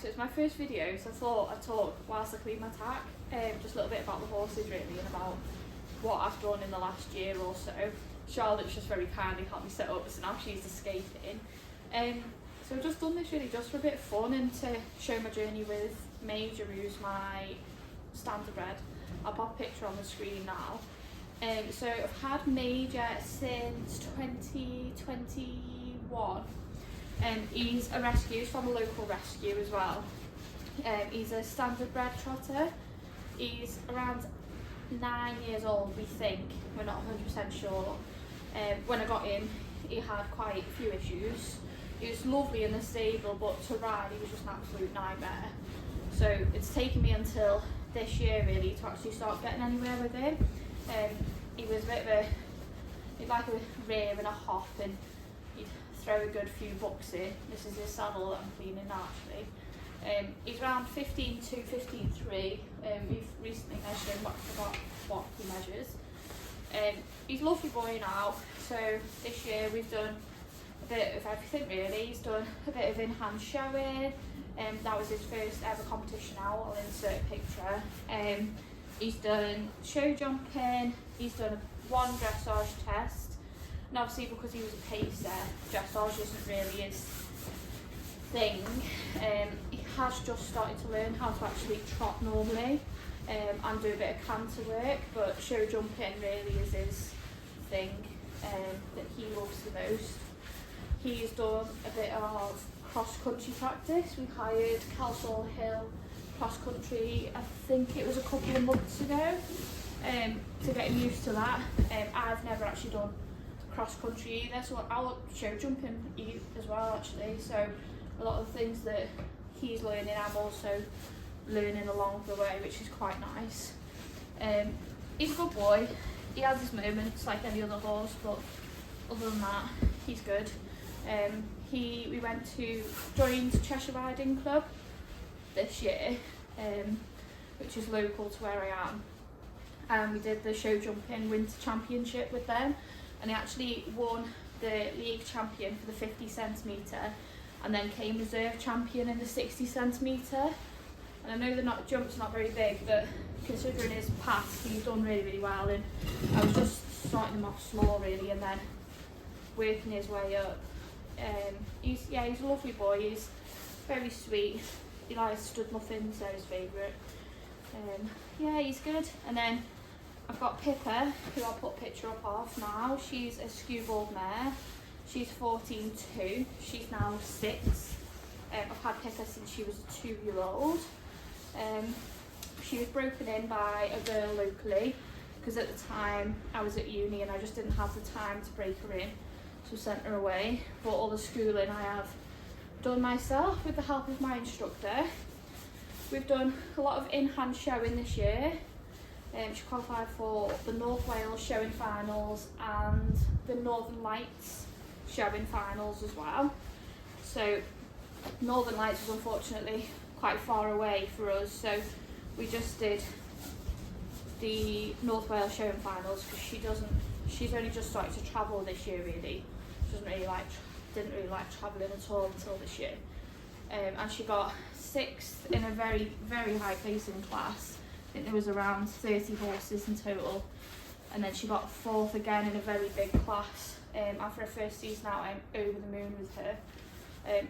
so it's my first video, so I thought I'd talk whilst I clean my tack, just a little bit about the horses really and about what I've done in the last year or so. Charlotte's just very kindly helped me set up, so now she's escaping. So I've just done this really just for a bit of fun and to show my journey with Major, who's my standardbred. I'll pop a picture on the screen now. So I've had Major since 2021. He's a rescue, he's from a local rescue as well. He's a standardbred trotter. He's around 9 years old, we think. We're not 100% sure. When I got him, he had quite a few issues. He was lovely in the stable, but to ride, he was just an absolute nightmare. So it's taken me until this year really to actually start getting anywhere with him. He was a bit of he'd like a rear and a hop, and he'd throw a good few bucks in. This is his saddle that I'm cleaning now actually. He's around 15.2, 15.3. We've recently measured him, but I forgot what he measures. He's a lovely boy now, so this year we've done a bit of everything really. He's done a bit of in-hand showing, that was his first ever competition out. I'll insert a picture. He's done show jumping, he's done one dressage test, and obviously because he was a pacer, dressage isn't really his thing. He has just started to learn how to actually trot normally and do a bit of canter work, but show jumping really is his thing that he loves the most. He's done a bit of cross-country practice. We hired Castle Hill cross country, I think it was a couple of months ago, to get him used to that. I've never actually done cross country either, so I'll show jumping as well actually. So a lot of the things that he's learning, I'm also learning along the way, which is quite nice. He's a good boy. He has his moments like any other horse, but other than that, he's good. We went to joined Cheshire Riding Club this year, which is local to where I am, and we did the show jumping winter championship with them, and he actually won the league champion for the 50 centimetre and then came reserve champion in the 60 centimetre. And I know the jump's not very big, but considering his past, he's done really well, and I was just starting him off small really and then working his way up. He's a lovely boy. He's very sweet. He likes stud muffins, they're his favourite. He's good. And then I've got Pippa, who I'll put a picture up of now. She's a skewbald mare. She's 14.2. She's now 6. I've had Pippa since she was a 2-year-old. She was broken in by a girl locally, because at the time I was at uni and I just didn't have the time to break her in, so sent her away. But all the schooling I have done myself with the help of my instructor. We've done a lot of in-hand showing this year. She qualified for the North Wales showing finals and the Northern Lights showing finals as well. So Northern Lights was unfortunately quite far away for us, so we just did the North Wales showing finals because she's only just started to travel this year really. She didn't really like travelling at all until this year. And she got 6th in a very, very high placing class. I think there was around 30 horses in total. And then she got 4th again in a very big class. After her first season out, I'm over the moon with her.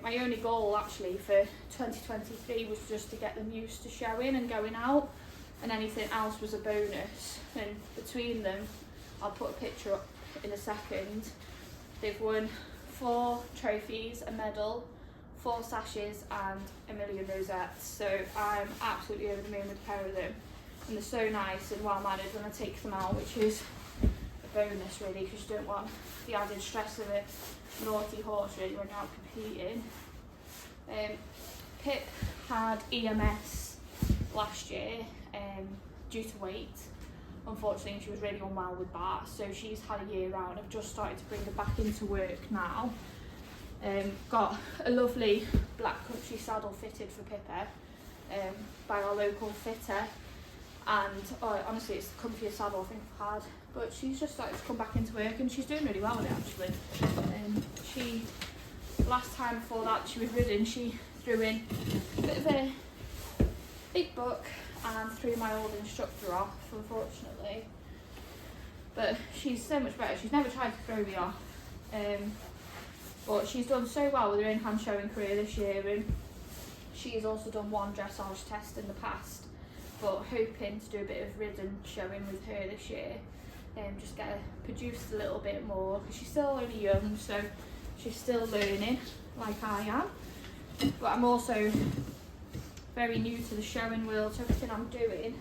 My only goal actually for 2023 was just to get them used to showing and going out, and anything else was a bonus. And between them, I'll put a picture up in a second, they've won 4 trophies, a medal, 4 sashes and a million rosettes. So I'm absolutely over the moon with a pair of them, and they're so nice and well mannered when I take them out, which is a bonus really, because you don't want the added stress of a naughty horse really when you're out competing. Pip had EMS last year due to weight. Unfortunately, she was really unwell with that, so she's had a year out. I've just started to bring her back into work now. Got a lovely black country saddle fitted for Pippa by our local fitter, and honestly it's the comfiest saddle I think I've had. But she's just started to come back into work and she's doing really well with it actually. Last time before that she was ridden, she threw in a bit of a big book and threw my old instructor off, unfortunately. But she's so much better. She's never tried to throw me off. But she's done so well with her in-hand showing career this year, and she's also done one dressage test in the past, but hoping to do a bit of ridden showing with her this year, and just get her produced a little bit more, because she's still only young, so she's still learning like I am. But I'm also very new to the showing world, so everything I'm doing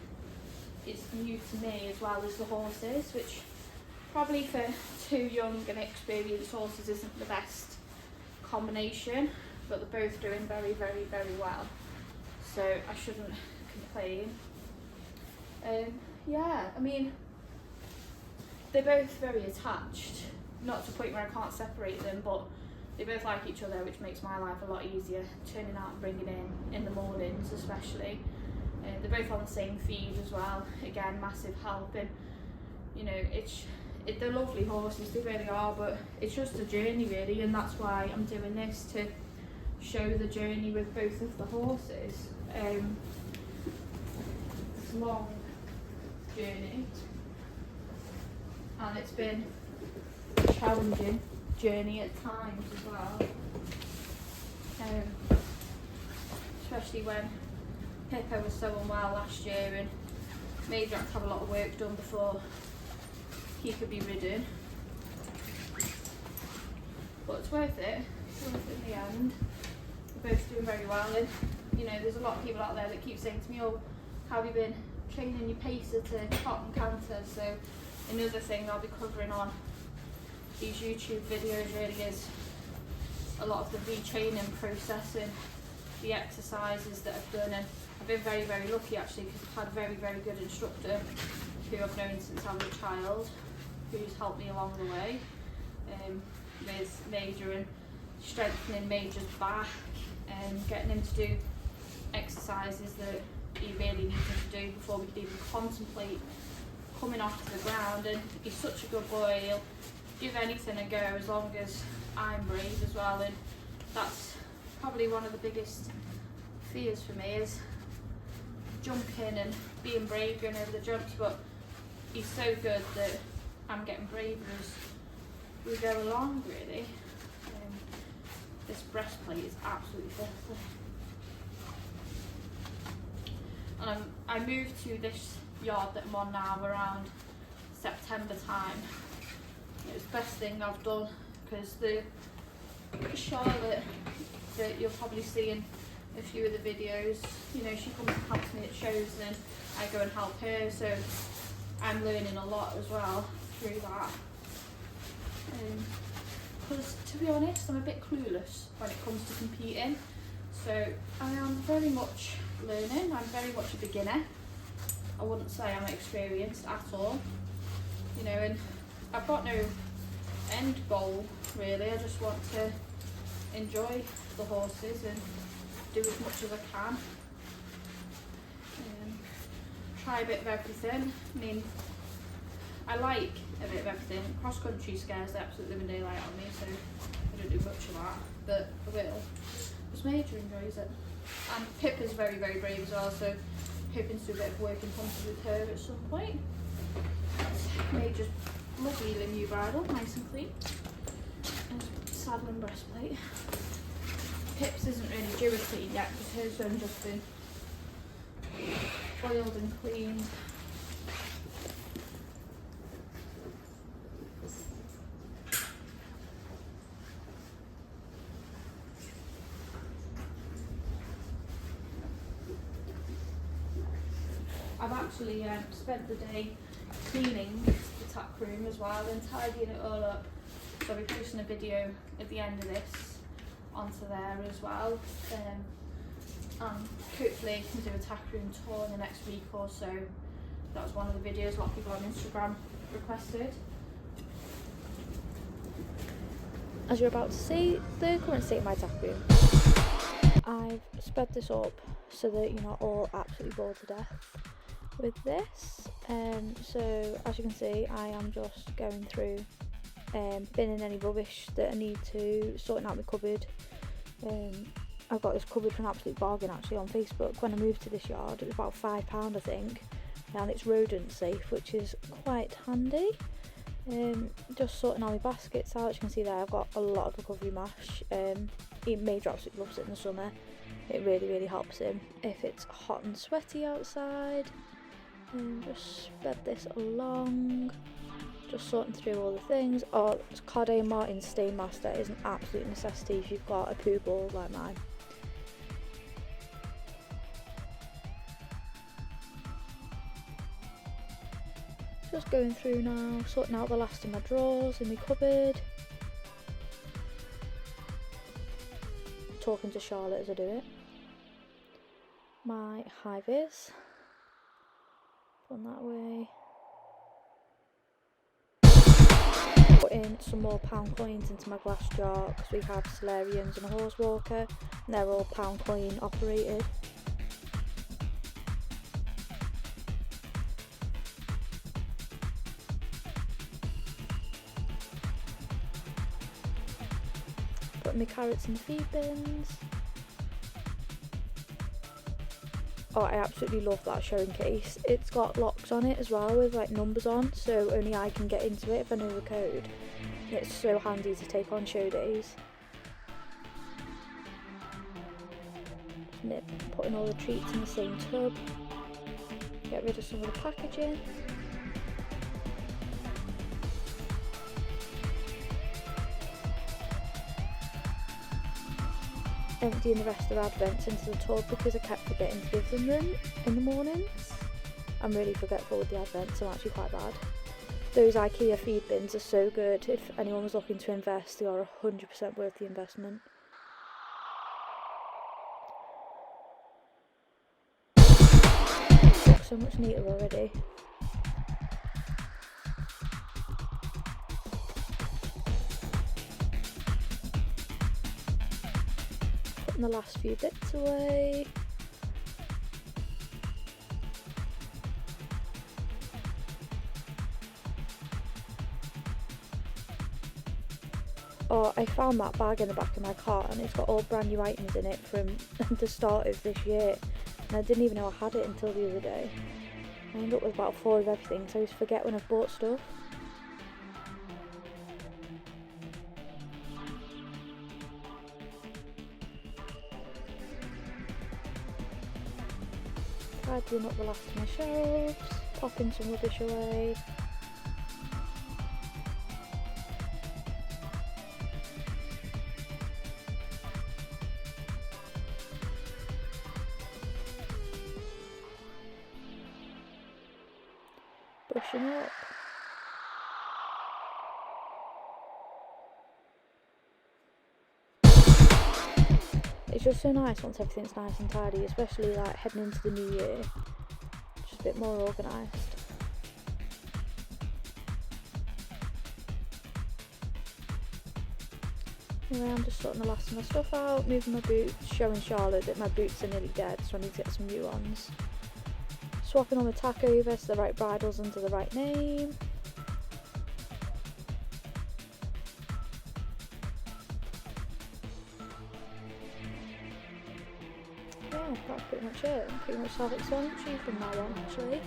is new to me as well as the horses, which probably for two young and experienced horses isn't the best combination, but they're both doing very, very, very well, so I shouldn't complain. Yeah, I mean, they're both very attached, not to the point where I can't separate them, but they both like each other, which makes my life a lot easier, turning out and bringing in the mornings especially. They're both on the same feed as well, again, massive help. And you know, they're lovely horses, they really are, but it's just a journey really, and that's why I'm doing this, to show the journey with both of the horses. It's a long journey, and it's been a challenging journey at times as well, especially when Pippa was so unwell last year and Major had to have a lot of work done before he could be ridden. But it's worth it. It's worth it in the end. We're both doing very well, and you know, there's a lot of people out there that keep saying to me, oh, how have you been training your pacer to trot and canter? So another thing I'll be covering on these YouTube videos really is a lot of the retraining process and the exercises that I've done. And I've been very, very lucky actually, because I've had a very, very good instructor who I've known since I was a child, who's helped me along the way with Major, and strengthening Major's back and getting him to do exercises that he really needed to do before we could even contemplate coming off to the ground. And he's such a good boy, he'll give anything a go as long as I'm brave as well. And that's probably one of the biggest fears for me, is jumping and being brave going over the jumps, but he's so good that I'm getting braver as we go along really. This breastplate is absolutely filthy. And I moved to this yard that I'm on now around September time. It was the best thing I've done, because the Charlotte that you'll probably see in a few of the videos, you know, she comes and helps me at shows, and I go and help her, so I'm learning a lot as well through that. Because to be honest, I'm a bit clueless when it comes to competing, so I am very much learning. I'm very much a beginner. I wouldn't say I'm experienced at all, you know, and I've got no end goal really. I just want to enjoy the horses and do as much as I can. Try a bit of everything. I mean, I like a bit of everything. Cross country scares the absolute living daylight out of me, so I don't do much of that, but I will. Because Major enjoys it. And Pippa's very, very brave as well, so hoping to do a bit of work in concert with her at some point. Major's lovely new bridle, nice and clean. And saddle and breastplate. Pip's isn't really due a clean yet, because hers has just been oiled and cleaned. I've actually spent the day cleaning the tack room as well and tidying it all up. So I'll be posting a video at the end of this onto there as well. And hopefully I can do a tack room tour in the next week or so. That was one of the videos a lot of people on Instagram requested. As you're about to see, the current state of my tack room. I've sped this up so that you're not all absolutely bored to death with this. So as you can see, I am just going through binning any rubbish that I need to, sorting out my cupboard, I got this cupboard for an absolute bargain actually on Facebook when I moved to this yard. It was about £5 I think, and it's rodent safe, which is quite handy. Just sorting all my baskets out. As you can see there, I've got a lot of recovery mash. Major absolutely loves it in the summer. It really helps him if it's hot and sweaty outside. Just spread this along, just sorting through all the things. Oh, Carde Martin Stain Master is an absolute necessity if you've got a poo ball like mine. Just going through now, sorting out the last of my drawers in my cupboard. Talking to Charlotte as I do it. My hive is on that way. Put in some more pound coins into my glass jar because we have solariums and a horse walker, and they're all pound coin operated. Put my carrots in the feed bins. Oh, I absolutely love that showing case. It's got locks on it as well with like numbers on, so only I can get into it if I know the code. And it's so handy to take on show days. Putting all the treats in the same tub. Get rid of some of the packaging. Emptying the rest of the advents into the tub because I kept forgetting to give them in the mornings. I'm really forgetful with the advents, I'm actually quite bad. Those IKEA feed bins are so good. If anyone was looking to invest, they are 100% worth the investment. Looks so much neater already. The last few bits away. Oh, I found that bag in the back of my car and it's got all brand new items in it from the start of this year, and I didn't even know I had it until the other day. I ended up with about 4 of everything, so I always forget when I've bought stuff. Tidying up the last of my shelves, popping some rubbish away. Brushing up. It's just so nice once everything's nice and tidy, especially like heading into the new year. Just a bit more organised. Anyway, I'm just sorting the last of my stuff out, moving my boots, showing Charlotte that my boots are nearly dead, so I need to get some new ones. Swapping all the tack over so the right bridle's under the right name. Yeah, that's pretty much it. I'm pretty much self-explanatory from now on, actually.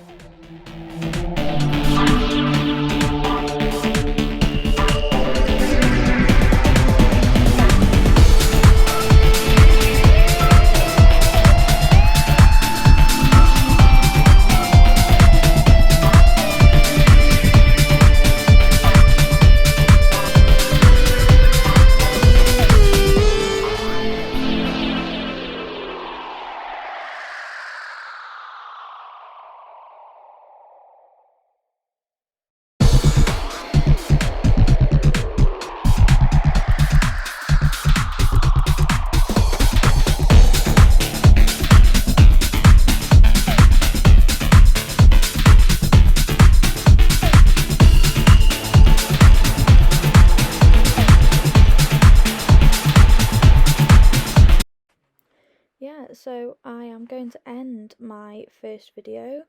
So I am going to end my first video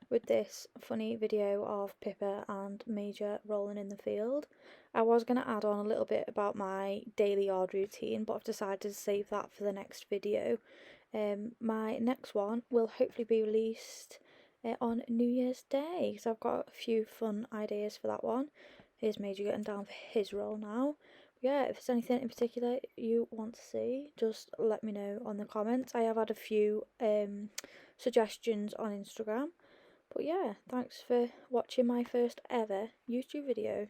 with this funny video of Pippa and Major rolling in the field. I was going to add on a little bit about my daily yard routine, but I've decided to save that for the next video. My next one will hopefully be released on New Year's Day, so I've got a few fun ideas for that one. Here's Major getting down for his role now. But yeah, if there's anything in particular you want to see, just let me know on the comments. I have had a few suggestions on Instagram. But yeah, thanks for watching my first ever YouTube video.